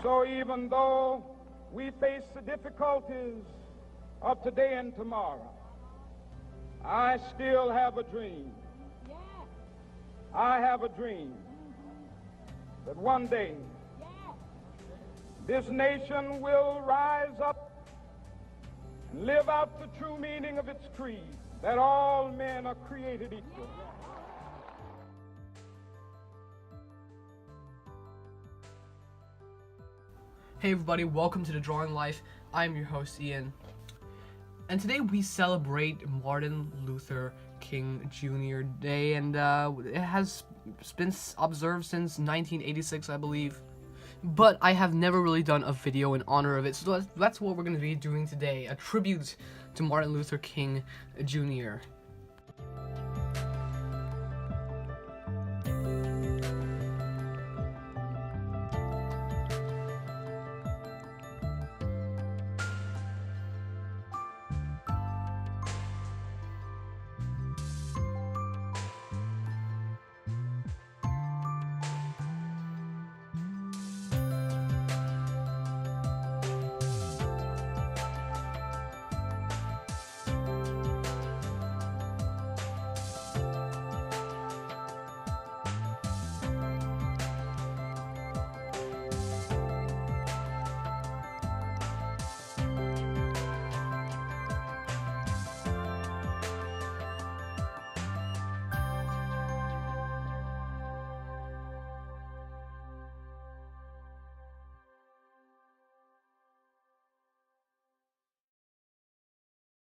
So even though we face the difficulties of today and tomorrow, I still have a dream. I have a dream that one day this nation will rise up and live out the true meaning of its creed, that all men are created equal. Hey everybody, welcome to The Drawing Life. I'm your host Ian. And today we celebrate Martin Luther King Jr. Day, and it has been observed since 1986, I believe. But I have never really done a video in honor of it, so that's what we're going to be doing today, a tribute to Martin Luther King Jr.